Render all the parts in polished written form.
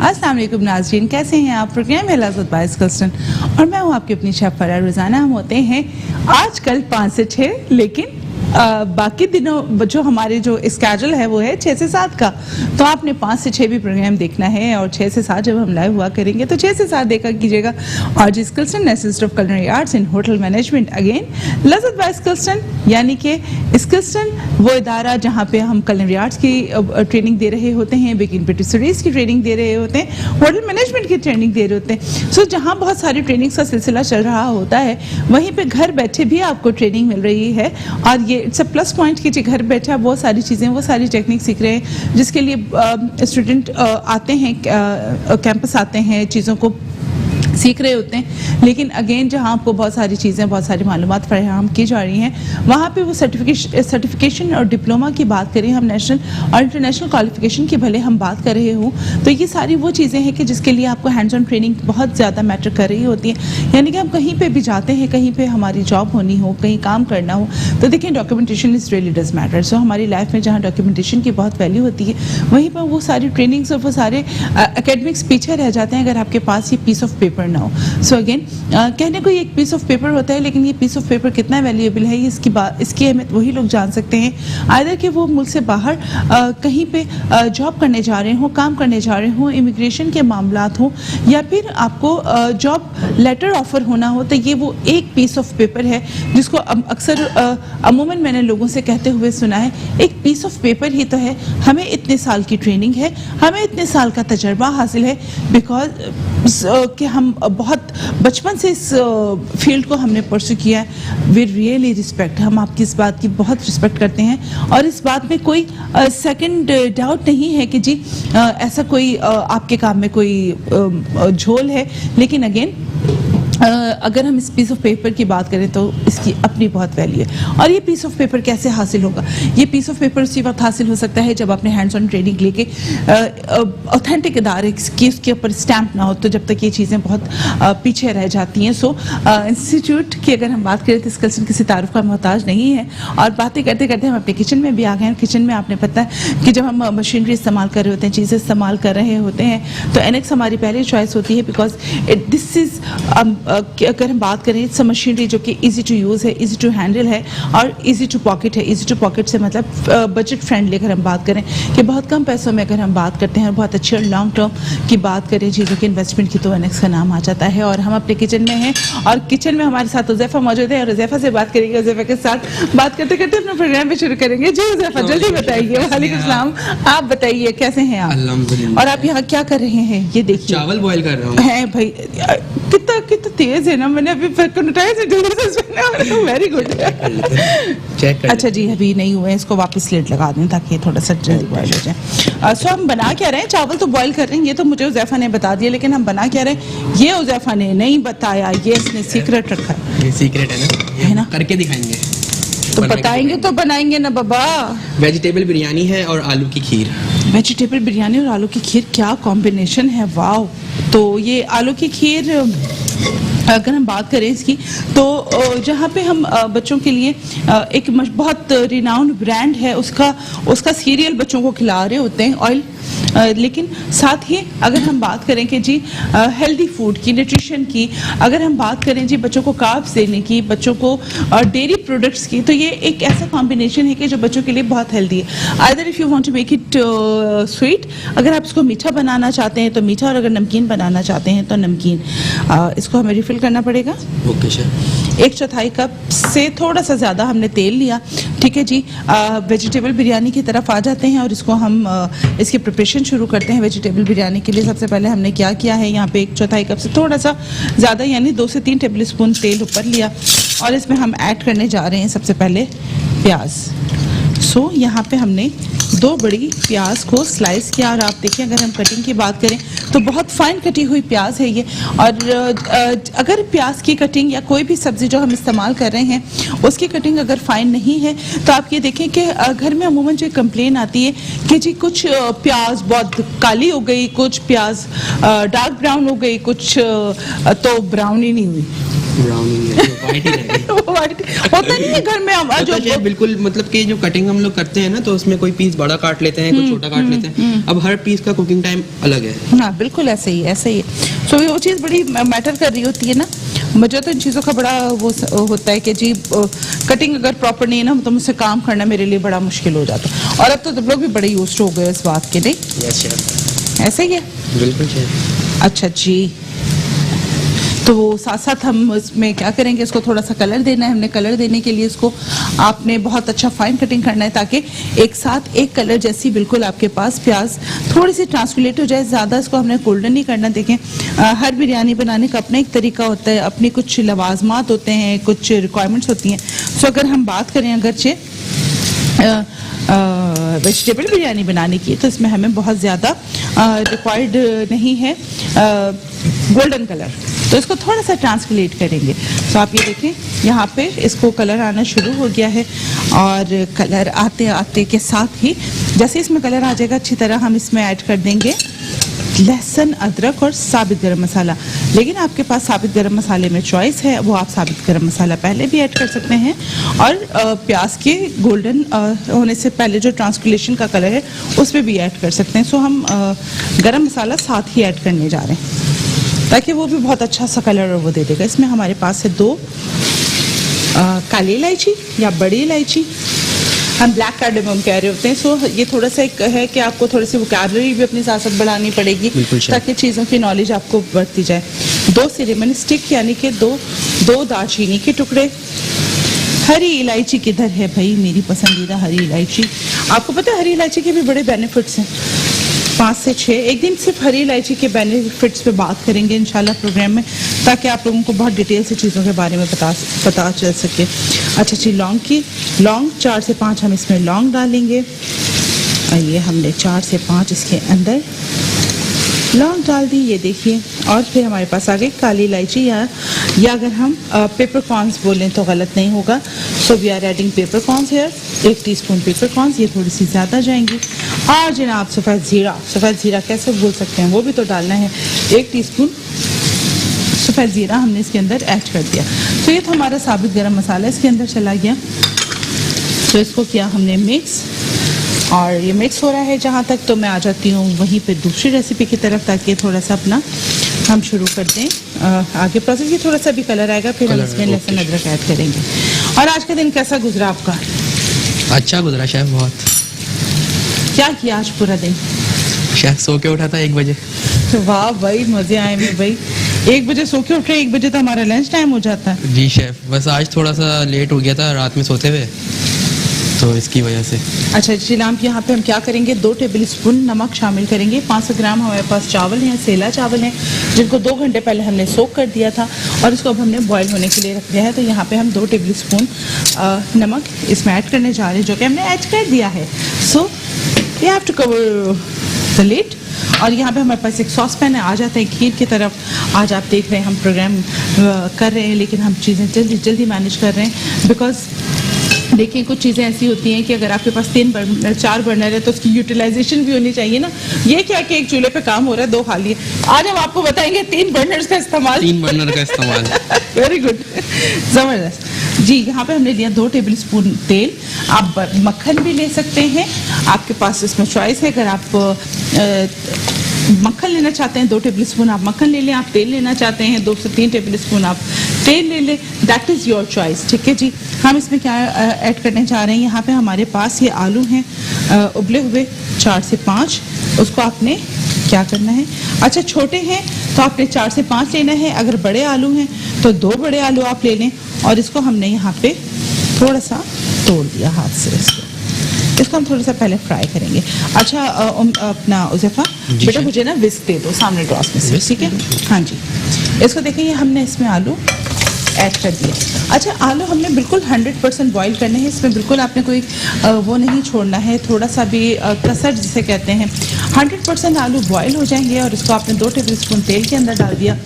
अस्सलाम वालेकुम नाज़रीन, कैसे हैं आप? प्रोग्राम है लज़्ज़त बाय स्किल्सटन और मैं हूं आपकी अपनी शेफ फराह। रोज़ाना हम होते हैं आजकल 5 से 6, लेकिन बाकी दिनों जो हमारे जो स्केड्यूल है वो है 6 से 7 का। तो आपने 5 से 6 भी प्रोग्राम देखना है और 6 से 7 जब हम लाइव हुआ करेंगे तो 6 से 7 देखा कीजिएगा। और Skillston institute of culinary arts in hotel management, again Lazzat by Skillston, यानी कि स्किल्सटन वो इदारा जहाँ पे हम कुलिनरी आर्ट्स की ट्रेनिंग दे रहे होते हैं, बेकिंग पेटिसरीज की ट्रेनिंग दे रहे होते हैं, होटल मैनेजमेंट की ट्रेनिंग दे रहे होते हैं। सो जहाँ बहुत सारी ट्रेनिंग का सिलसिला चल रहा होता है, वहीं पे घर बैठे भी आपको ट्रेनिंग मिल रही है। और ये इट्स अ प्लस पॉइंट कि जी घर बैठे आप बहुत सारी चीज़ें, वो सारी टेक्निक सीख रहे हैं जिसके लिए स्टूडेंट आते हैं, कैंपस आते हैं, चीज़ों को सीख रहे होते हैं। लेकिन अगेन जहाँ आपको बहुत सारी चीज़ें, बहुत सारी मालूमात फराहम की जा रही हैं, वहाँ पे वो सर्टिफिकेशन और डिप्लोमा की बात करें, हम नेशनल और इंटरनेशनल क्वालिफिकेशन की भले हम बात कर रहे हों, तो ये सारी वो चीज़ें हैं कि जिसके लिए आपको हैंड्स ऑन ट्रेनिंग बहुत ज़्यादा मैटर कर रही होती है। यानी कि हम कहीं पर भी जाते हैं, कहीं पर हमारी जॉब होनी हो, कहीं काम करना हो, तो देखिए documentation is really does matter. So हमारी लाइफ में जहाँ डॉक्यूमेंटेशन की बहुत वैल्यू होती है, वहीं पर वो सारी ट्रेनिंग्स और वो सारे एकेडमिक्स पीछे रह जाते हैं अगर आपके पास ये पीस ऑफ पेपर ना हो। सो अगेन कहने को एक पीस ऑफ पेपर होता है, लेकिन ये पीस ऑफ पेपर कितना वैल्यूएबल है, इसकी अहमियत वही लोग जान सकते हैं आइदर कि वो मुल्क से बाहर कहीं पे जॉब करने जा रहे हों, काम करने जा रहे हों, इमिग्रेशन के मामलात हों, या फिर आपको जॉब लेटर ऑफर होना हो। तो ये वो एक पीस ऑफ पेपर है जिसको अक्सर अमूमन मैंने लोगों से कहते हुए सुना है, एक पीस ऑफ पेपर ही तो है, हमें इतने साल की ट्रेनिंग है, हमें इतने साल का तजर्बा हासिल है, बिकॉज कि हम बहुत बचपन से इस फील्ड को हमने परस्यू किया है। वी रियली रिस्पेक्ट, हम आपकी इस बात की बहुत रिस्पेक्ट करते हैं और इस बात में कोई सेकंड डाउट नहीं है कि जी ऐसा कोई आपके काम में कोई झोल है। लेकिन अगेन अगर हम इस पीस ऑफ पेपर की बात करें तो इसकी अपनी बहुत वैल्यू है। और ये पीस ऑफ पेपर कैसे हासिल होगा? ये पीस ऑफ पेपर उसी वक्त हासिल हो सकता है जब आपने हैंड्स ऑन ट्रेनिंग लेके ऑथेंटिक इदारे की उसके ऊपर स्टैंप ना हो, तो जब तक ये चीज़ें बहुत पीछे रह जाती हैं। सो इंस्टीट्यूट की अगर हम बात करें तो स्किल्सटन किसी तारुफ का मोहताज नहीं है। और बातें करते करते हम अपने किचन में भी आ गए हैं। किचन में आपने पता है कि जब हम मशीनरी इस्तेमाल कर रहे होते हैं, चीज़ें इस्तेमाल कर रहे होते हैं, तो एनेक्स हमारी पहली चॉइस होती है, बिकॉज दिस इज़ अगर हम बात करें इट्स मशीनरी जो कि इजी टू यूज़ है, इजी टू हैंडल है और इजी टू पॉकेट है। इजी टू पॉकेट से मतलब बजट फ्रेंडली अगर हम बात करें कि बहुत कम पैसों में अगर हम बात करते हैं, बहुत अच्छे और लॉन्ग टर्म की बात करें चीज़ों के इन्वेस्टमेंट की, तो एनेक्स का नाम आ जाता है। और हम अपने किचन में हैं और किचन में हमारे साथ उज़ैफ़ा मौजूद है और उज़ैफ़ा से बात करेंगे। उज़ैफ़ा के साथ बात करते करते अपना प्रोग्राम भी शुरू करेंगे। जी उज़ैफ़ा जल्दी बताइए। वालेकुम सलाम, आप बताइए कैसे हैं आप? अल्हम्दुलिल्लाह। और आप यहाँ क्या कर रहे हैं? ये देखिए चावल बॉईल कर रहा हूँ। है भाई, कितना तेज है ना, मैंने अभी वेरी गुड। चेक कर अच्छा जी, अभी नहीं हुए, इसको वापस स्लेट लगा दें ताकि थोड़ा सा जल्दी बॉयल हो जाए। सो हम बना क्या रहे हैं? चावल तो बॉईल कर रहे हैं, ये तो मुझे उज़ैफ़ा ने बता दिया, लेकिन हम बना क्या रहे हैं ये उज़ैफ़ा ने नहीं बताया, ये इसने सीक्रेट रखा है। ये सीक्रेट है ना, करके दिखाएंगे। तो बताएंगे तो बनाएंगे ना बाबा। वेजिटेबल बिरयानी है और आलू की खीर। वेजिटेबल बिरयानी और आलू की खीर, क्या कॉम्बिनेशन है, वाव। तो ये आलू की खीर अगर हम बात करें इसकी, तो जहाँ पे हम बच्चों के लिए एक बहुत रिनाउंड ब्रांड है, उसका सीरियल बच्चों को खिला रहे होते हैं, ऑयल। लेकिन साथ ही अगर हम बात करें कि जी हेल्दी फूड की, न्यूट्रिशन की, अगर हम बात करें जी बच्चों को कार्ब्स देने की, बच्चों को डेयरी प्रोडक्ट्स की, तो ये एक ऐसा कॉम्बिनेशन है कि जो बच्चों के लिए बहुत हेल्दी है। Either if you want to make it sweet, अगर आप इसको मीठा बनाना चाहते हैं तो मीठा, और अगर नमकीन बनाना चाहते हैं तो नमकीन। इसको हमें रिफ़िल करना पड़ेगा। Okay sir. 1/4 कप से थोड़ा सा ज़्यादा हमने तेल लिया, ठीक है जी। वेजिटेबल बिरयानी की तरफ आ जाते हैं और इसको हम इसकी प्रिपरेशन शुरू करते हैं। वेजिटेबल बिरयानी के लिए सबसे पहले हमने क्या किया है, यहाँ पे 1/4 कप से थोड़ा सा ज़्यादा यानी 2 से 3 टेबल स्पून तेल ऊपर लिया और इसमें हम ऐड करने जा रहे हैं सबसे पहले प्याज। सो यहाँ पे हमने 2 बड़ी प्याज को स्लाइस किया और आप देखिए अगर हम कटिंग की बात करें तो बहुत फाइन कटी हुई प्याज है ये। और अगर प्याज की कटिंग या कोई भी सब्ज़ी जो हम इस्तेमाल कर रहे हैं उसकी कटिंग अगर फाइन नहीं है तो आप ये देखें कि घर में अमूमन जो कंप्लेन आती है कि जी कुछ प्याज बहुत काली हो गई, कुछ प्याज डार्क ब्राउन हो गई, कुछ तो ब्राउन ही नहीं हुई। ब्राउन ही है, व्हाइट ही रहेगी। वो white होता नहीं है घर में हम तो जो शेफ बिल्कुल मतलब कि जो कटिंग हम लोग करते हैं ना, तो उसमें कोई पीस बड़ा काट लेते हैं, कोई छोटा काट लेते हैं। अब हर पीस का कुकिंग टाइम अलग है। हाँ बिल्कुल ऐसे ही ऐसे ही। सो वो चीज़ बड़ी मैटर कर रही होती है ना। मुझे तो इन चीज़ों का बड़ा वो होता है कि जी कटिंग अगर प्रॉपर नहीं है ना तो मुझसे काम करना मेरे लिए बड़ा मुश्किल हो जाता है। और अब तो तुम लोग भी बड़े यूज्ड हो गए इस बात के, नहीं? यस शेफ, ऐसे ही है। बिल्कुल शेफ। अच्छा जी, तो साथ साथ हम इसमें क्या करेंगे, इसको थोड़ा सा कलर देना है। हमने कलर देने के लिए इसको आपने बहुत अच्छा फाइन कटिंग करना है ताकि एक साथ एक कलर जैसी बिल्कुल आपके पास प्याज थोड़ी सी ट्रांसलेट हो जाए। ज़्यादा इसको हमने गोल्डन नहीं करना। देखें हर बिरयानी बनाने का अपना एक तरीका होता है, अपने कुछ लवाजमात होते हैं, कुछ रिक्वायरमेंट्स होती हैं। सो अगर हम बात करें अगरचे वेजिटेबल बिरयानी बनाने की, तो इसमें हमें बहुत ज़्यादा रिक्वायर्ड नहीं है गोल्डन कलर, तो इसको थोड़ा सा ट्रांसलेट करेंगे। तो आप ये देखें यहाँ पे इसको कलर आना शुरू हो गया है, और कलर आते आते के साथ ही जैसे इसमें कलर आ जाएगा अच्छी तरह, हम इसमें ऐड कर देंगे लहसुन, अदरक और साबित गरम मसाला। लेकिन आपके पास साबित गरम मसाले में चॉइस है, वो आप साबित गरम मसाला पहले भी ऐड कर सकते हैं, और प्याज के गोल्डन होने से पहले जो ट्रांसलेशन का कलर है उसमें भी ऐड कर सकते हैं। सो हम गरम मसाला साथ ही ऐड करने जा रहे हैं ताकि वो भी बहुत अच्छा सा कलर वो दे देगा। इसमें हमारे पास है 2 काली इलायची या बड़ी इलायची, हम ब्लैक कार्डेमम कह रहे होते हैं। सो ये थोड़ा सा एक है कि आपको थोड़ी सी वोकैबुलरी भी अपनी साथ साथ बढ़ानी पड़ेगी ताकि चीज़ों की नॉलेज आपको बढ़ती जाए। 2 सिनेमन स्टिक यानी कि दो दालचीनी के टुकड़े। हरी इलायची किधर है भाई, मेरी पसंदीदा हरी इलायची। आपको पता है हरी इलायची के भी बड़े बेनिफिट्स हैं, 5 से 6। एक दिन सिर्फ हरी इलायची के बेनिफिट्स पे बात करेंगे इंशाल्लाह प्रोग्राम में, ताकि आप लोगों को बहुत डिटेल से चीज़ों के बारे में पता चल सके। अच्छा जी, लौंग 4 से 5 हम इसमें लौंग डालेंगे। ये हमने 4 से 5 इसके अंदर लौंग डाल दी, ये देखिए। और फिर हमारे पास आ गई काली इलायची, या अगर हम पेपरकॉर्न्स बोलें तो गलत नहीं होगा। So we are adding peppercorns here, 1 teaspoon peppercorns, ये थोड़ी सी ज़्यादा जाएंगी। और जनाब सफ़ेद ज़ीरा कैसे भूल सकते हैं, वो भी तो डालना है। 1 टीस्पून सफ़ेद ज़ीरा हमने इसके अंदर ऐड कर दिया। तो ये तो हमारा साबित गरम मसाला इसके अंदर चला गया। तो इसको किया हमने मिक्स, और ये मिक्स हो रहा है जहाँ तक, तो मैं आ जाती हूँ वहीं पे दूसरी रेसिपी की तरफ, ताकि थोड़ा सा अपना हम शुरू कर दें आगे प्रोसेस। ये थोड़ा सा भी कलर आएगा, फिर हम इसमें लहसुन अदरक ऐड करेंगे। और आज का दिन कैसा गुजरा आपका? अच्छा गुजरा शेफ, बहुत। क्या किया आज पूरा दिन? शेफ सो के उठा था 1 बजे। वाह भाई, मजे आए मेरे भाई। 1 बजे सो के उठे, 1 बजे तो हमारा लंच टाइम हो जाता है। जी शेफ, बस आज थोड़ा सा लेट हो गया था रात में सोते हुए, तो इसकी वजह से। अच्छा जिलाम, यहाँ पे हम क्या करेंगे, 2 टेबल स्पून नमक शामिल करेंगे। 500 ग्राम हमारे पास चावल हैं, सेला चावल हैं, जिनको 2 घंटे पहले हमने सोक कर दिया था, और इसको अब हमने बॉईल होने के लिए रख दिया है। तो यहाँ पे हम 2 टेबल स्पून नमक इसमें ऐड करने जा रहे हैं, जो कि हमने ऐड कर दिया है। So we have to cover the lid. और यहाँ पे हमारे पास एक सॉस पैन है। आ जाते हैं खीर की तरफ। आज आप देख रहे हैं हम प्रोग्राम कर रहे हैं, लेकिन हम चीज़ें जल्दी मैनेज कर रहे हैं, बिकॉज देखिए कुछ चीज़ें ऐसी होती हैं कि अगर आपके पास 4 बर्नर है तो उसकी यूटिलाइजेशन भी होनी चाहिए ना। ये क्या कि एक चूल्हे पे काम हो रहा है, 2 खाली है। आज हम आपको बताएंगे 3 बर्नर्स का इस्तेमाल। 3 बर्नर का इस्तेमाल। वेरी गुड, जबरदस्त जी। यहाँ पे हमने लिया 2 टेबल स्पून तेल। आप मक्खन भी ले सकते हैं, आपके पास इसमें चॉइस है। अगर आप मक्खन लेना चाहते हैं 2 टेबल स्पून आप मक्खन ले लें, आप तेल लेना चाहते हैं 2 से 3 टेबल स्पून आप तेल ले लें, दैट इज़ योर चॉइस। ठीक है जी। हम इसमें क्या ऐड करने जा रहे हैं, यहाँ पे हमारे पास ये आलू हैं उबले हुए 4 से 5। उसको आपने क्या करना है, अच्छा छोटे हैं तो आपने 4 से 5 लेना है, अगर बड़े आलू हैं तो 2 बड़े आलू आप ले लें। और इसको हमने यहाँ पे थोड़ा सा तोड़ दिया हाथ से। इसको हम थोड़ा सा पहले फ्राई करेंगे। अच्छा अपना उज़ैफा बेटा, मुझे ना विस्क दे दो सामने ड्रॉस में से, ठीक है? हाँ जी। इसको देखिए, ये हमने इसमें आलू ऐड कर दिया। अच्छा, आलू हमने बिल्कुल 100% बॉईल करने हैं, इसमें बिल्कुल आपने कोई वो नहीं छोड़ना है, थोड़ा सा भी कसर जिसे कहते हैं। 100% आलू बॉईल हो जाएंगे, और इसको आपने 2 टेबल स्पून तेल के अंदर डाल दिया।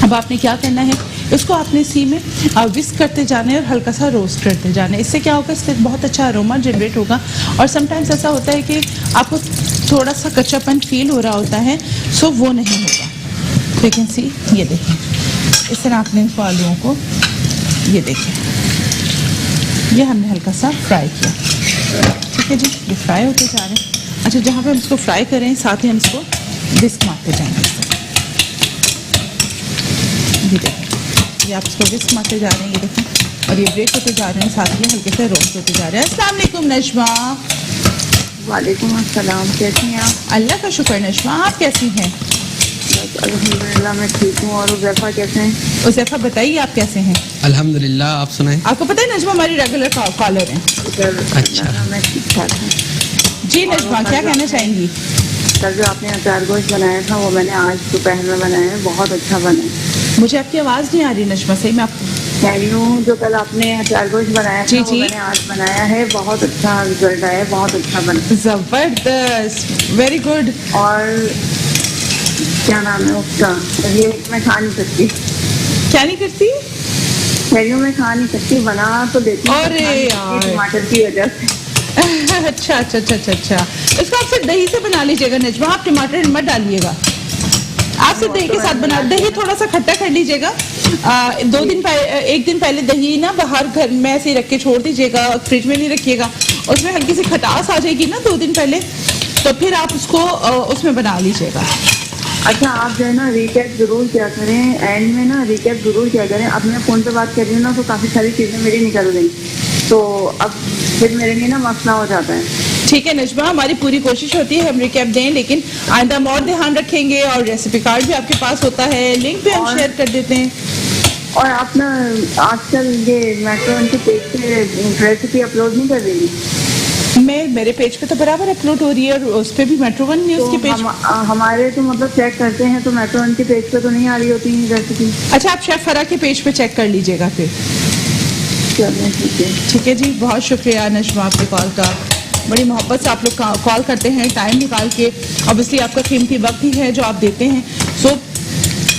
अब आपने क्या करना है, इसको आपने इसी में विस्क करते जाना है और हल्का सा रोस्ट करते जाना है। इससे क्या होगा, इससे बहुत अच्छा अरोमा जनरेट होगा। और समटाइम्स ऐसा होता है कि आपको थोड़ा सा कच्चापन फील हो रहा होता है, सो वो नहीं होगा। यू कैन सी, ये देखिए इस तरह आपने इसको आलूओं को, ये देखिए, ये हमने हल्का सा फ्राई किया। ठीक है जी, ये फ्राई होते जा रहे हैं। अच्छा, जहाँ पे हम इसको फ्राई करें साथ ही हम इसको विस्क मारते जाएंगे। ये देखें, ये आप इसको विस्क मारते जा रहे हैं, ये देखें, और ये ब्रेक होते जा रहे हैं, साथ ही हल्के से रोस्ट होते जा रहे हैं। अस्सलाम वालेकुम नजमा। वालेकुम अस्सलाम, कैसी हैं आप? अल्लाह का शुक्र नजमा, आप कैसी हैं? अल्हम्दुलिल्लाह मैं ठीक हूँ। और उज़ैफ़ा कैसे हैं? उज़ैफ़ा बताइए आप कैसे हैं? अल्हम्दुलिल्लाह, आप सुनाएं। आपको पता है नजमा हमारी रेगुलर कॉलर हैं। अच्छा। मैं ठीक ठाक हूँ। जी नजमा, क्या कहना चाहेंगी? कल जो आपने अचार गोश्त बनाया था वो मैंने आज दोपहर में बनाया है, बहुत अच्छा बना है। मुझे आपकी आवाज़ नहीं आ रही नजमा, सही मैं आपको कह रही हूँ, जो कल आपने अचार गोश्त बनाया जी, था वो जी। मैंने आज बनाया है, बहुत अच्छा रिजल्ट आया है, बहुत अच्छा बना। जबरदस्त, वेरी गुड। और क्या नाम है उसका, ये मैं खा नहीं सकती, क्या नहीं करती? कह रही हूँ मैं खा नहीं सकती, बना तो देती हूँ, अरे खा नहीं सकती यार। टमाटर की वजह से। अच्छा अच्छा अच्छा अच्छा अच्छा, इसको आप सिर्फ दही से बना लीजिएगा नजमा, आप टमाटर मत डालिएगा। आप सिर्फ दही के साथ बना, दही थोड़ा सा खट्टा कर लीजिएगा। 2 दिन पहले, 1 दिन पहले दही ना बाहर घर में ऐसे ही रख के छोड़ दीजिएगा, फ्रिज में नहीं रखिएगा। उसमें हल्की सी खटास आ जाएगी ना 2 दिन पहले, तो फिर आप उसको उसमें बना लीजिएगा। अच्छा, आप जो है ना रिकैप जरूर क्या करें, एंड में ना रिकैप जरूर क्या करें। अब मैं फोन पे बात कर रही हूँ ना तो काफी सारी चीजें मेरी निकल गई, तो अब फिर मेरे लिए ना मसला हो जाता है। ठीक है नजमा, हमारी पूरी कोशिश होती है हम रिकैप दें, लेकिन आइंदा हम और ध्यान रखेंगे। और रेसिपी कार्ड भी आपके पास होता है, लिंक भी हम और- शेयर कर देते हैं। और आप ना आजकल ये मेट्रो उनके पेज पे रेसिपी अपलोड नहीं कर रही? मेरे पेज पे तो बराबर अपलोड हो रही है, और उस पे भी मेट्रो वन न्यूज़ तो के पेज। हमारे तो मतलब चेक करते हैं तो मेट्रो उनके पेज पे तो नहीं आ रही होती रेसिपी। अच्छा, आप शेफ फरा के पेज पे चेक कर लीजिएगा फिर। चलिए ठीक है। ठीक है जी, बहुत शुक्रिया नजमा आपके कॉल का। बड़ी मोहब्बत से आप लोग कॉल करते हैं टाइम निकाल के। ऑब्वियसली आपका कीमती वक्त ही है जो आप देते हैं। सो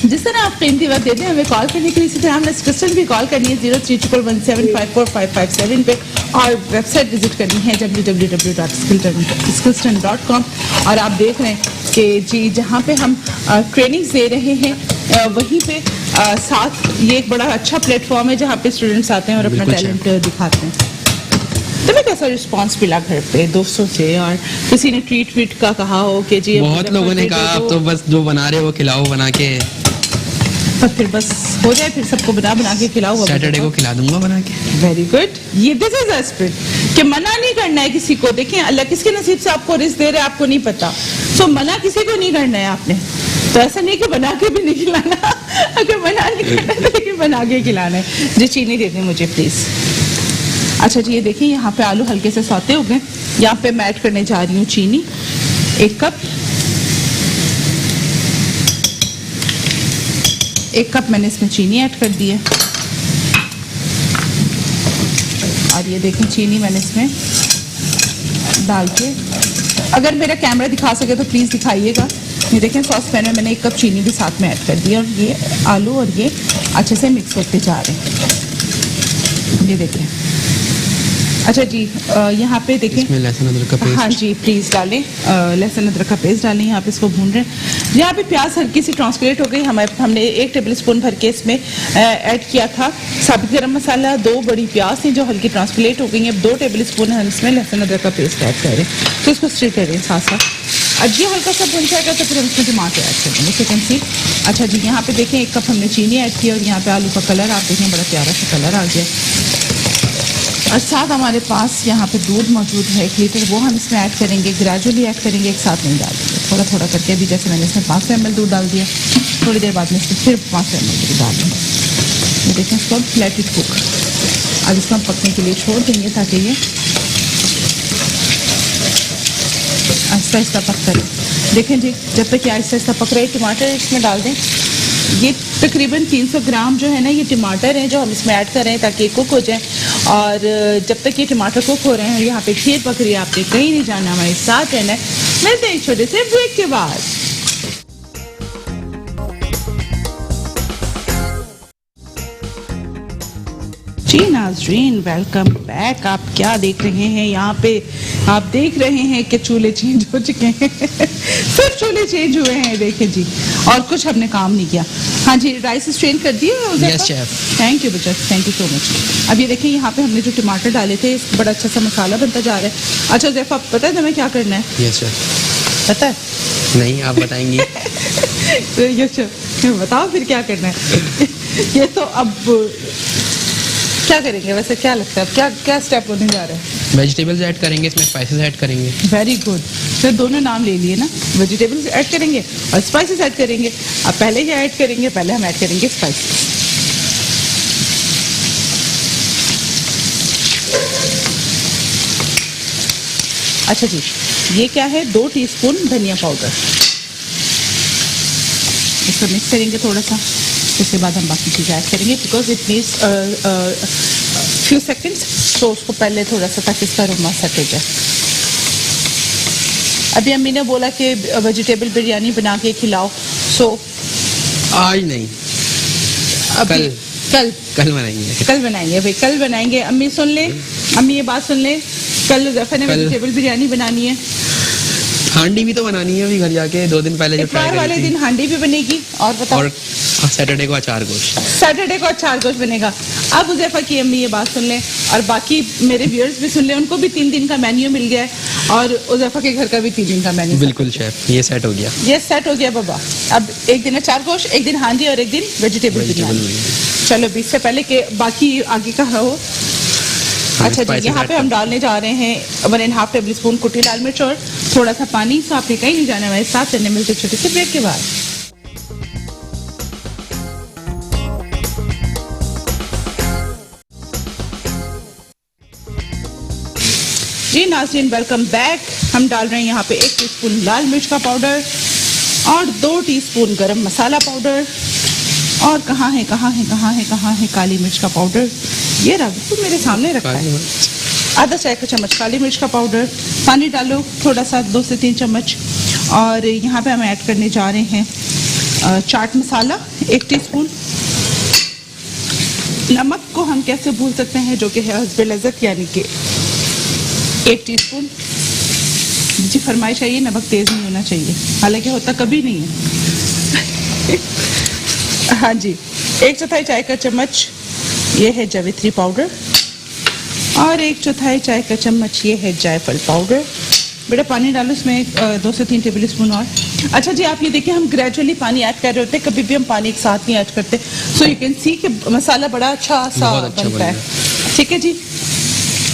जिस तरह आप कीमती वक्त देते हैं हमें कॉल करने के लिए, इसी तरह हमने क्रिस्टल भी कॉल करनी है 0311754557 पे, और वेबसाइट विजिट करनी है www.skillston.com। और आप देख रहे हैं कि जी जहाँ पे हम ट्रेनिंग्स दे रहे हैं वहीं पे साथ ये एक बड़ा अच्छा प्लेटफॉर्म है जहाँ पे स्टूडेंट्स आते हैं और अपना बिल्कुल टैलेंट दिखाते हैं। तुम्हें कैसा रिस्पांस मिला घर पे दोस्तों से, और किसी ने ट्रीट वीट का कहा हो कि जी बहुत लोगों ने कहा आप तो बस जो बना रहे हो वो खिलाओ बना के, तो फिर बस हो जाए, फिर सबको बना बना के खिलाओ। सैटरडे को खिला दूंगा बना के। वेरी गुड, ये दिस इज स्पिरिट कि मना नहीं करना है किसी को। देखें अल्लाह किसके नसीब से आपको रिस्क दे रहा है आपको नहीं पता, सो मना किसी को नहीं करना है आपने। तो ऐसा नहीं कि बना के भी नहीं खिलाना, अगर मना नहीं करना है तो लेकिन बना के खिलाना है। जी चीनी दे दें मुझे प्लीज। अच्छा जी, ये देखिए यहाँ पे आलू हल्के से सौते हो गए। यहाँ पे मैं ऐड करने जा रही हूँ चीनी 1 कप। 1 कप मैंने इसमें चीनी ऐड कर दी है। और ये देखें चीनी मैंने इसमें डाल के, अगर मेरा कैमरा दिखा सके तो प्लीज़ दिखाइएगा। ये देखें सॉस पैन में मैंने 1 कप चीनी भी साथ में ऐड कर दी, और ये आलू और ये अच्छे से मिक्स होते जा रहे हैं। ये देखें। अच्छा जी, यहाँ पे देखें इसमें लहसुन अदरक का पेस्ट। हाँ जी प्लीज़ डालें, लहसुन अदरक का पेस्ट डालें। यहाँ पे इसको भून रहे हैं। यहाँ पे प्याज हल्की सी ट्रांसपेरेंट हो गई। हमने 1 टेबल स्पून भर के इसमें ऐड किया था साबुत गरम मसाला। 2 बड़ी प्याज थी जो हल्की ट्रांसपेरेंट हो गई हैं। 2 टेबल स्पून हम इसमें लहसुन अदरक का पेस्ट ऐड कर रहे हैं, तो इसको स्टिर कर रहे हैं साथ साथ। अब ये हल्का सा भुन जाएगा तो फिर हम इसमें टमाटर ऐड कर देंगे, चिकन सी। अच्छा जी, यहाँ पे देखें 1 कप हमने चीनी ऐड की, और यहाँ पे आलू का कलर आप देखें बड़ा प्यारा सा कलर आ गया। और साथ हमारे पास यहाँ पे दूध मौजूद है 1 लीटर, वो हम इसमें ऐड करेंगे। ग्रेजुअली ऐड करेंगे, एक साथ नहीं डालेंगे, थोड़ा थोड़ा करके। अभी जैसे मैंने इसमें 500 ml दूध डाल दिया, थोड़ी देर बाद में इसमें फिर 500 ml दूध डालेंगे। ये देखें इसको लेट इट कुक। अब इसको हम पकने के लिए छोड़ देंगे ताकि ये आहिस्ता आहिस्ता पकता रहे। देखें जी, जब तक ये आहिस्ता आहिस्ता पक रहे, टमाटर इसमें डाल दें। ये तकरीबन 300 ग्राम जो है ना ये टमाटर हैं जो हम इसमें ऐड कर रहे हैं ताकि कुक हो जाए। और जब तक ये टमाटर कुक हो रहे हैं, यहाँ पे खीर पक रही है, आपने कहीं नहीं जाना, हमारे साथ रहना है। मिलते हैं एक छोटे से ब्रेक के बाद। जी नाज़रीन, वेलकम बैक। आप क्या देख रहे हैं यहाँ पे? आप देख रहे हैं कि चूल्हे चेंज हो चुके हैं। सिर्फ चूल्हे चेंज हुए हैं, देखें जी, और कुछ हमने काम नहीं किया। हाँ जी, राइस स्ट्रेन कर दिए? Yes chef. थैंक यू बेटा, थैंक यू सो मच। अब ये देखिए यहाँ पे हमने जो टमाटर डाले थे, बड़ा अच्छा सा मसाला बनता जा रहा है। अच्छा ज़ैफ़ा, पता है तुम्हें क्या करना है? Yes chef. पता है? नहीं, आप बताएंगी। यस शेफ, बताओ फिर क्या करना है। ये तो अब क्या करेंगे वैसे, क्या लगता है क्या क्या स्टेप होने जा रहा है? वेजिटेबल्स ऐड करेंगे, इसमें स्पाइसेस ऐड करेंगे। वेरी गुड, फिर दोनों नाम ले लिए ना, वेजिटेबल्स ऐड करेंगे और स्पाइसेस ऐड करेंगे। अब पहले क्या ऐड करेंगे? पहले हम ऐड करेंगे स्पाइसेस। अच्छा जी, ये क्या है? 2 टीस्पून धनिया पाउडर। इसको मिक्स करेंगे थोड़ा सा, उसके बाद हम बाकी चीज़ें ऐड करेंगे because it needs few seconds, तो उसको पहले थोड़ा सा ताकि इसका अरोमा सेट हो जाए। अभी अम्मी ने बोला कि वेजिटेबल बिरयानी बना के खिलाओ, सो आज नहीं, अभी कल बनाएंगे। कल बनाएंगे भाई, कल बनाएंगे। अम्मी सुन ले, अम्मी ये बात सुन ले, कल ज़फ़र ने वेजिटेबल बिरयानी बनानी है। हांडी भी तो बनानी है अभी घर जाके, 2 दिन पहले जो ट्राई इतवार वाले करी थी। दिन हांडी भी बनेगी, और बताओ, और सैटरडे को अचार गोश्त। सैटरडे को अचार गोश्त बनेगा। अब उज़ैफ़ा की अम्मी ये बात सुन लें, और बाकी मेरे व्यूअर्स भी सुन लें, उनको भी 3 दिन का मेन्यू मिल गया है, और उज़ैफ़ा के घर का भी 3 दिन का मेन्यू। बिल्कुल शेफ, ये सेट हो गया। ये सेट हो गया बाबा। अब एक दिन अचार गोश्त, एक दिन हांडी, और एक दिन वेजिटेबल बिरयानी। चलो, बीच से पहले के बाकी आगे का हो। अच्छा जी, यहाँ पे हम डालने जा रहे हैं 1.5 टेबल स्पून कुटी लाल मिर्च और थोड़ा सा पानी। सो आपने कहीं नहीं जाना, हमारे साथ चलने मिलते छोटे से ब्रेक के बाद। जी नाज़रीन, वेलकम बैक। हम डाल रहे हैं यहाँ पे 1 टीस्पून लाल मिर्च का पाउडर और 2 टीस्पून गरम मसाला पाउडर, और कहाँ है काली मिर्च का पाउडर। ये रहा, बिल्कुल मेरे सामने रखा है। आधा चाय का चम्मच काली मिर्च का पाउडर। पानी डालो थोड़ा सा, 2 से 3 चम्मच। और यहाँ पे हम ऐड करने जा रहे हैं चाट मसाला 1 टीस्पून। नमक को हम कैसे भूल सकते हैं, जो कि है हस्बे लज़्ज़त, यानी कि 1 टीस्पून। जी फरमाइश है, ये नमक तेज़ नहीं होना चाहिए, हालांकि होता कभी नहीं है। हाँ जी, 1/4 चाय का चम्मच ये है जावित्री पाउडर, और 1/4 चाय का चम्मच ये है जायफल पाउडर। बेटा पानी डालो इसमें 2 से 3 टेबल स्पून और। अच्छा जी, आप ये देखिए, हम ग्रेजुअली पानी ऐड कर रहे होते हैं, कभी भी हम पानी एक साथ नहीं ऐड करते। सो यू कैन सी कि मसाला बड़ा अच्छा सा बनता है। ठीक है जी,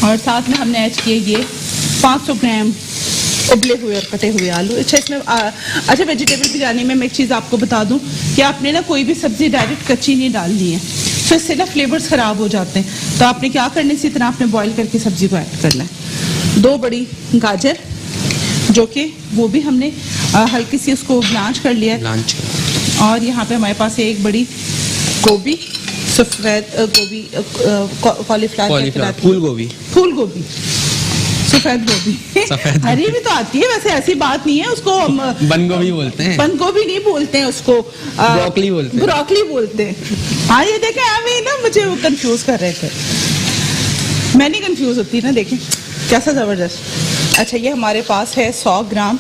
और साथ में हमने ऐड किए ये 500 ग्राम उबले हुए और कटे हुए आलू। अच्छा, इसमें अच्छा, वेजिटेबल बिरयानी में मैं एक चीज़ आपको बता दूं कि आपने ना कोई भी सब्जी डायरेक्ट कच्ची नहीं डालनी है, तो इससे ना फ्लेवर्स ख़राब हो जाते हैं। तो आपने क्या करना है, इसी तरह आपने बॉईल करके सब्जी को ऐड करना है। 2 बड़ी गाजर, जो कि वो भी हमने हल्की सी उसको ब्लांच कर लिया है। और यहाँ पे हमारे पास 1 बड़ी गोभी, सफ़ेद गोभी, कॉलीफ्लावर, फूल गोभी, सफेद गोभी। हरी भी तो आती है वैसे, ऐसी बात नहीं है। उसको बंद गोभी बोलते हैं। बंद गोभी नहीं बोलते हैं उसको, ब्रोकली बोलते हैं। ब्रोकली बोलते हैं। हाँ, ये देखें, अभी ना मुझे वो कंफ्यूज कर रहे थे। मैं नहीं कंफ्यूज होती ना, देखें कैसा ज़बरदस्त। अच्छा, ये हमारे पास है 100 ग्राम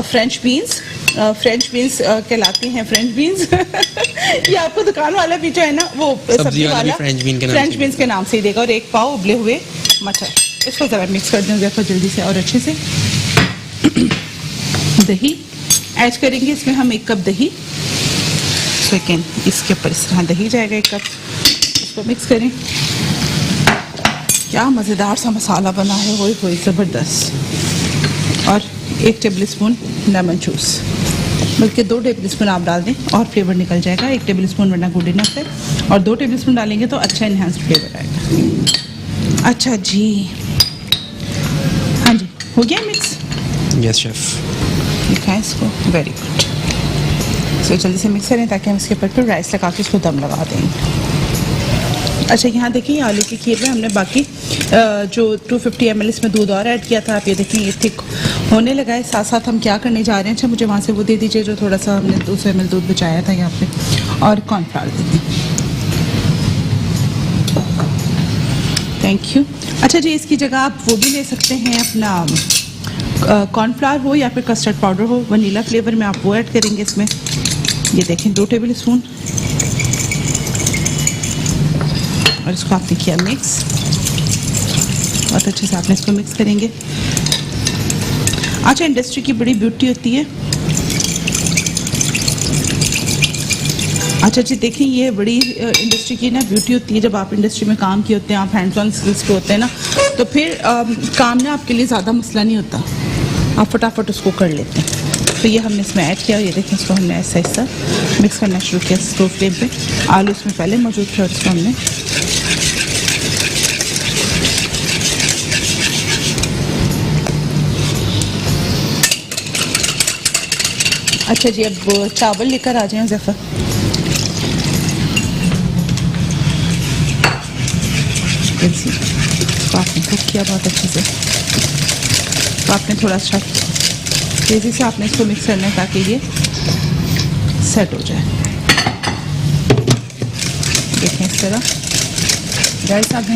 फ्रेंच बीन्स। फ्रेंच बीन्स कहलाती हैं फ्रेंच बीन्स। ये आपको दुकान वाला भी जो है ना, वो सब्जी वाला फ्रेंच बीन्स के नाम से ही देगा। और 1 पाव उबले हुए मटर। इसको ज़रा मिक्स कर दें ज़रा जल्दी से और अच्छे से। दही ऐड करेंगे इसमें हम, 1 कप दही। सेकेंड, इसके ऊपर इस तरह दही जाएगा 1 कप। इसको मिक्स करें। क्या मज़ेदार सा मसाला बना है, वही ज़बरदस्त। और 1 टेबल स्पून लेमन जूस, बल्कि 2 टेबल स्पून आप डाल दें और फ्लेवर निकल जाएगा। 1 टेबल स्पून वरना गुड इनफ है, और 2 टेबल स्पून डालेंगे तो अच्छा इन्हांस्ड फ्लेवर आएगा। अच्छा जी, हाँ जी, हो गया मिक्स? Yes chef. लिखा है इसको, वेरी गुड। सो जल्दी से मिक्स करें ताकि हम इसके ऊपर फिर राइस लगा के इसको दम लगा देंगे। अच्छा, यहाँ देखिए, आलू की खीर में हमने बाकी जो 250 ml इसमें दूध और ऐड किया था। आप ये देखें, ये थिक होने लगा है। साथ साथ हम क्या करने जा रहे हैं, अच्छा मुझे वहाँ से वो दे दीजिए जो थोड़ा सा हमने 200 ml दूध बचाया था यहाँ पे, और कॉर्नफ्लावर दे दें। Thank you. अच्छा जी, इसकी जगह आप वो भी ले सकते हैं अपना कॉर्नफ्लावर हो या फिर कस्टर्ड पाउडर हो, वनीला फ्लेवर में आप वो ऐड करेंगे इसमें। ये देखें 2 टेबल स्पून, और इसको आपने किया मिक्स, बहुत अच्छे से आपने इसको मिक्स करेंगे। अच्छा, इंडस्ट्री की बड़ी ब्यूटी होती है। अच्छा जी, देखिए ये बड़ी इंडस्ट्री की ना ब्यूटी होती है, जब आप इंडस्ट्री में काम किए होते हैं, आप हैंड्स ऑन स्किल्स पे होते हैं ना, तो फिर काम ना आपके लिए ज़्यादा मसला नहीं होता, आप फटाफट उसको कर लेते हैं। तो ये हमने इसमें ऐड किया, ये देखें इसको हमने ऐसा ऐसा मिक्स करना शुरू किया स्लो फ्लेम पे। आलू इसमें पहले मौजूद थे और इसको हमने अच्छा जी, अब चावल लेकर आ जाएं ज़फ़र। तो आपने कुक किया बहुत अच्छे से, तो आपने थोड़ा सा तेज़ी से आपने इसको मिक्स करना है ताकि ये सेट हो जाए। देखें इस तरह गाइस आपने।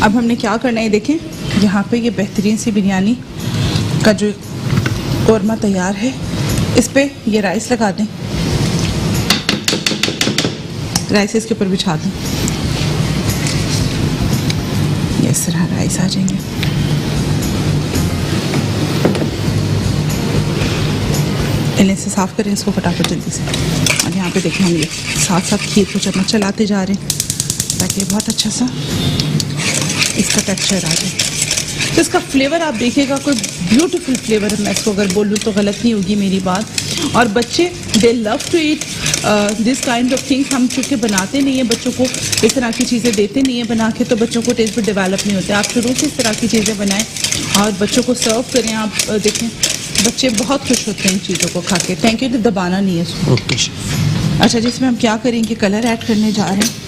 अब हमने क्या करना है, देखें यहाँ पे ये बेहतरीन सी बिरयानी का जो कौरमा तैयार है, इस पे ये राइस लगा दें, राइस इसके ऊपर बिछा दें, ये इस तरह राइस आ जाएंगे। इन्हें से साफ़ करें इसको फटाफट जल्दी से। और यहाँ पे देखें हम ये साथ साथ खीर को चम्मच चलाते जा रहे हैं ताकि बहुत अच्छा सा इसका टेक्सचर आ जाए। तो इसका फ्लेवर आप देखिएगा, कोई ब्यूटीफुल फ्लेवर है। मैं इसको अगर बोलूँ तो गलत नहीं होगी मेरी बात। और बच्चे they love to eat this kind of things. हम चूँकि बनाते नहीं हैं, बच्चों को इस तरह की चीज़ें देते नहीं हैं बना के, तो बच्चों को टेस्ट भी डेवलप नहीं होते। आप शुरू से इस तरह की चीज़ें बनाएं और बच्चों को सर्व करें। आप देखें बच्चे बहुत खुश होते हैं इन चीज़ों को खा के। थैंक यू, दबाना नहीं है इसको। Okay chef. अच्छा, जिसमें हम क्या करेंगे, कलर ऐड करने जा रहे हैं।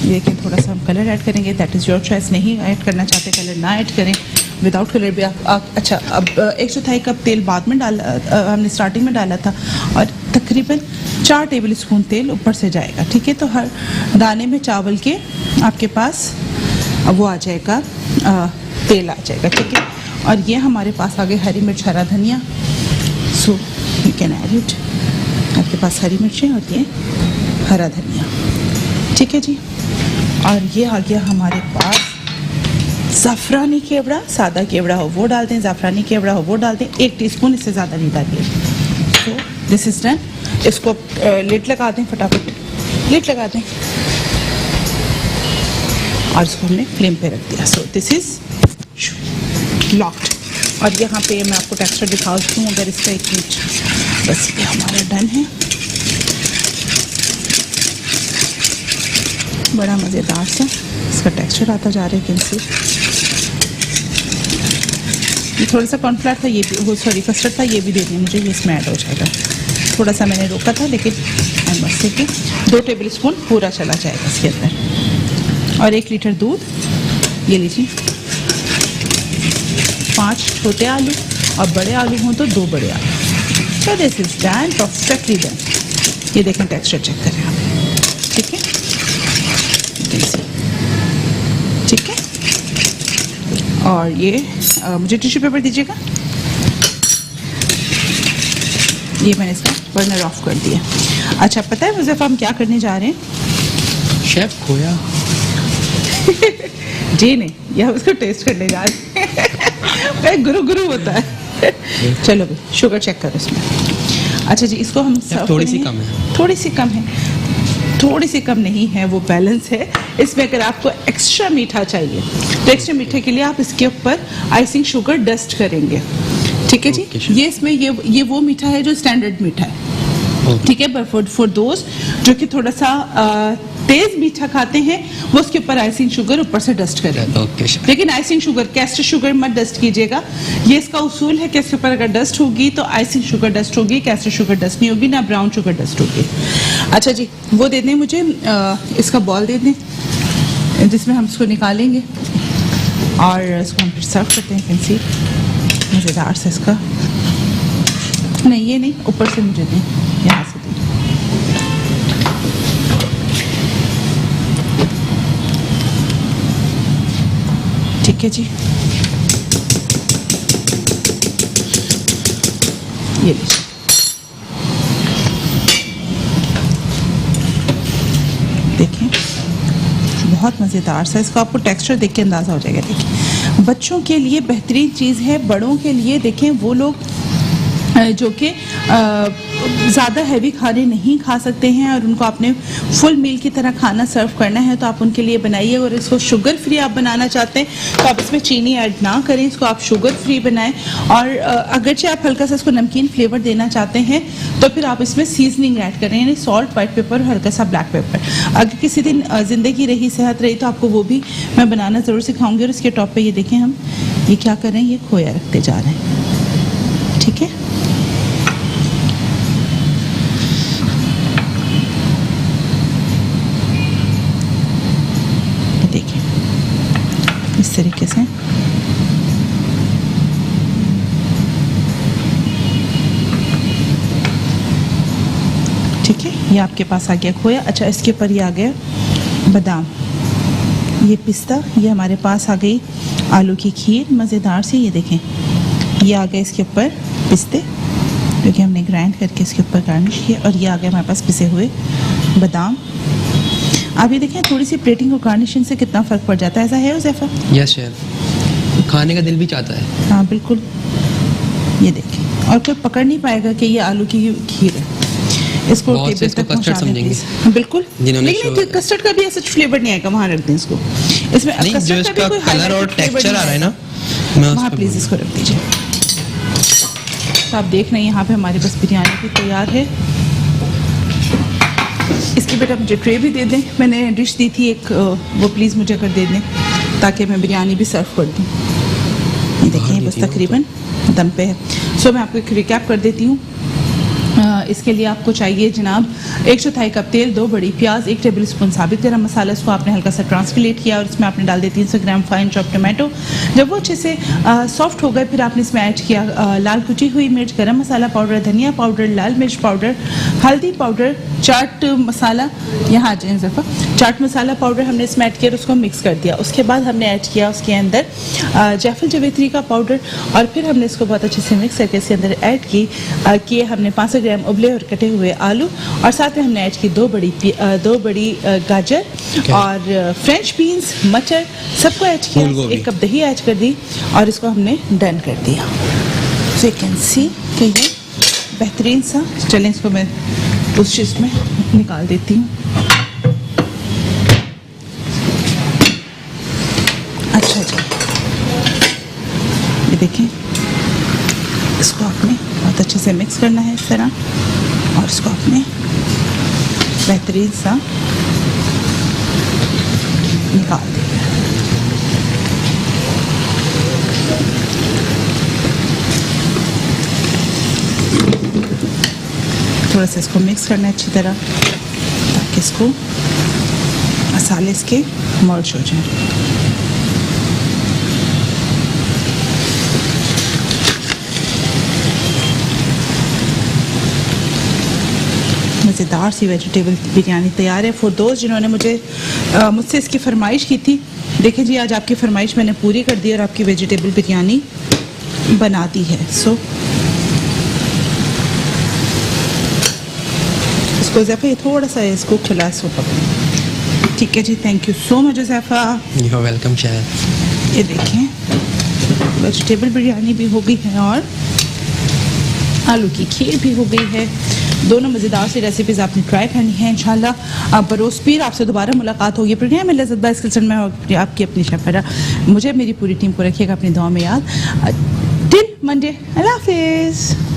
देखिए थोड़ा सा हम कलर ऐड करेंगे, दैट इज़ योर चॉइस। नहीं ऐड करना चाहते कलर ना ऐड करें, विदाउट कलर भी आप अच्छा। अब 1/4 कप तेल बाद में डाला, हमने स्टार्टिंग में डाला था, और तकरीबन 4 टेबल स्पून तेल ऊपर से जाएगा। ठीक है, तो हर दाने में चावल के आपके पास वो आ जाएगा, तेल आ जाएगा। ठीक है, और ये हमारे पास आ गए हरी मिर्च, हरा धनिया। So you can add it. आपके पास हरी मिर्चें और ये हरा धनिया। ठीक है जी, और ये आ गया हमारे पास ज़ाफ़रानी केवड़ा। सादा केवड़ा हो वो डाल दें, ज़ाफ़रानी केवड़ा हो वो डाल दें। 1 टीस्पून, इससे ज़्यादा नहीं डालिए। तो दिस इज़ डन। इसको लिड लगा दें, फटाफट लिड लगा दें, और इसको हमने फ्लेम पे रख दिया। So this is locked. और यहाँ पे मैं आपको टेक्सचर दिखा दूँ अगर इसका 1 मिनट। बस ये हमारा डन है, बड़ा मज़ेदार सा इसका टेक्सचर आता जा रहा है। कैसे ये थोड़ा सा कॉर्नफ्लावर था, ये भी वो सॉरी कस्टर्ड था, ये भी दे दें मुझे, ये इसमें ऐड हो जाएगा। थोड़ा सा मैंने रोका था, लेकिन बस ठीक है। 2 टेबल स्पून पूरा चला जाएगा इसके अंदर। और 1 लीटर दूध ये लीजिए। 5 छोटे आलू, और बड़े आलू हों तो 2 बड़े आलू। तो this is done, perfectly done. ये देखें टेक्सचर चेक करें आप। ठीक है, ठीक है। और ये मुझे टिश्यू पेपर दीजिएगा। ये मैंने इसका बर्नर ऑफ कर दिया। अच्छा, पता है मुझे हम क्या करने जा रहे हैं? शेफ खोया जी नहीं, ये हम उसको टेस्ट करने जा रहे हैं। गुरु गुरु होता है। चलो भाई, शुगर चेक करो इसमें। अच्छा जी, इसको हम थोड़ी सी कम है, थोड़ी सी कम है, थोड़ी सी कम नहीं है, वो बैलेंस है। इसमें अगर आपको एक्स्ट्रा मीठा चाहिए तो एक्स्ट्रा मीठे के लिए आप इसके ऊपर आइसिंग शुगर डस्ट करेंगे। ठीक है जी, ये इसमें ये वो मीठा है जो स्टैंडर्ड मीठा है। ठीक है, बट फॉर दोस्त जो कि थोड़ा सा तेज मीठा खाते हैं, वो उसके ऊपर आइसिंग शुगर ऊपर से डस्ट करेंगे। लेकिन आइसिंग शुगर, कैस्टर शुगर मत डस्ट कीजिएगा। ये इसका उसूल है कि इसके ऊपर अगर डस्ट होगी तो आइसिंग शुगर डस्ट होगी, कैस्टर शुगर डस्ट नहीं होगी, ना ब्राउन शुगर डस्ट होगी। अच्छा जी, वो दे दें मुझे, इसका बॉल दे दें जिसमें हम इसको निकालेंगे और इसको हम फिर सर्व करते हैं। फैंसी मज़ेदार से इसका, नहीं ये नहीं, ऊपर से मुझे दें, यहाँ से दें। ठीक है जी, ये लीजिए। देखें बहुत मज़ेदार सा, इसको आपको टेक्सचर देख के अंदाज़ा हो जाएगा। देखिए बच्चों के लिए बेहतरीन चीज़ है, बड़ों के लिए देखें वो लोग जो कि ज़्यादा हैवी खाने नहीं खा सकते हैं और उनको आपने फुल मील की तरह खाना सर्व करना है तो आप उनके लिए बनाइए। और इसको शुगर फ्री आप बनाना चाहते हैं तो आप इसमें चीनी ऐड ना करें, इसको आप शुगर फ्री बनाएं। और अगरचे आप हल्का सा इसको नमकीन फ्लेवर देना चाहते हैं तो फिर आप इसमें सीजनिंग ऐड करें, यानी सॉल्ट, वाइट पेपर और हल्का सा ब्लैक पेपर। अगर किसी दिन ज़िंदगी रही, सेहत रही तो आपको वो भी मैं बनाना ज़रूर सिखाऊंगी। और इसके टॉप पे ये देखें हम ये क्या कर रहे हैं, ये खोया रखते जा रहे हैं, ठीक है। इस तरीके से ठीक है, ये आपके पास आ गया खोया। अच्छा, इसके ऊपर ये आ गया बादाम, ये पिस्ता, ये हमारे पास आ गई आलू की खीर मज़ेदार सी, ये देखें ये आ गया इसके ऊपर पिस्ते जो कि हमने ग्राइंड करके इसके ऊपर गार्निश किया। और ये आ गया हमारे पास पिसे हुए बादाम। आप ये देखें थोड़ी सी प्लेटिंग और गार्निशिंग से कितना फ़र्क पड़ जाता है। ऐसा है उज़ैफ़ा? यस शेफ, खाने का दिल भी चाहता है। हाँ बिल्कुल, ये देखें और कोई पकड़ नहीं पाएगा कि ये आलू की खीर है। इसको बहुत से इसको कस्टर्ड समझेंगे। हाँ, बिल्कुल, जिन्होंने लेकिन कस्टर्ड का भी ऐसा फ्लेवर नहीं आएगा, वहाँ रख दें इसको। इसमें नहीं, जो इसका कलर और टेक्सचर आ रहा है ना, मैं वहाँ प्लीज़ इसको रख दीजिए। तो आप देख रहे हैं यहाँ पे हमारे पास बिरयानी भी तैयार है। इसकी बेटा मुझे ट्रे भी दे दें, मैंने डिश दी थी एक, वो प्लीज़ मुझे कर दे दें ताकि मैं बिरयानी भी सर्व कर दूँ। ये देखें बस तकरीबन दम पे है। सो मैं आपको एक रिकैप कर देती हूँ। इसके लिए आपको चाहिए जनाब 1/4 कप तेल, 2 बड़ी प्याज, 1 टेबल स्पून साबित गरम मसाला, इसको आपने हल्का सा ट्रांसफिलेट किया और इसमें आपने डाल दिया 300 ग्राम फाइन चॉप टमाटो। जब वो अच्छे से सॉफ्ट हो गए फिर आपने इसमें ऐड किया लाल कुटी हुई मिर्च, गरम मसाला पाउडर, धनिया पाउडर, लाल मिर्च पाउडर, हल्दी पाउडर, चाट मसाला, यहाँ आ जाए ज़फ़ा, चाट मसाला पाउडर हमने इसमें ऐड किया और उसको मिक्स कर दिया। उसके बाद हमने ऐड किया उसके अंदर जायफल जावित्री का पाउडर और फिर हमने इसको बहुत अच्छे से मिक्स करके इसके अंदर ऐड किए हमने 500 ग्राम उबले और कटे हुए आलू और साथ में हमने ऐड की 2 बड़ी गाजर और फ्रेंच बीन्स, मटर, सबको ऐड किया। 1 कप दही ऐड कर दी और इसको हमने डन कर दिया। सो यू कैन सी कि ये बेहतरीन सा, चलें इसको मैं उस चीज़ में निकाल देती हूँ। अच्छा जी, ये देखें, इसको आपने बहुत अच्छे से मिक्स करना है इस तरह और इसको आपने बेहतरीन सा निकाल देना। थोड़ा सा इसको मिक्स करना है अच्छी तरह ताकि इसको मसाले इसके मर्ज हो जाए। मज़ेदार सी वेजिटेबल बिरयानी तैयार है फॉर दोस्त जिन्होंने मुझसे इसकी फरमाइश की थी। देखें जी, आज आपकी फरमाइश मैंने पूरी कर दी और आपकी वेजिटेबल बिरयानी बना दी है। सो इसको ज़ैफ़ा ये थोड़ा सा इसको खिला इसको पकड़ें। ठीक है जी, thank you so much Zaifa. You are welcome chef. ये देखें वेजिटेबल बिरयानी भी हो गई है और आलू की खीर भी हो गई है। दोनों मज़ेदार सी रेसिपीज़ आपने ट्राई करनी है इंशाल्लाह। अब बरोज़ पीर आपसे दोबारा मुलाकात होगी प्रोग्राम में लज़्ज़त बाइस किचन में। आपकी अपनी शेफ फरा, मुझे मेरी पूरी टीम को रखिएगा अपनी दुआ में याद। टिल मंडे, अल्लाह हाफिज़।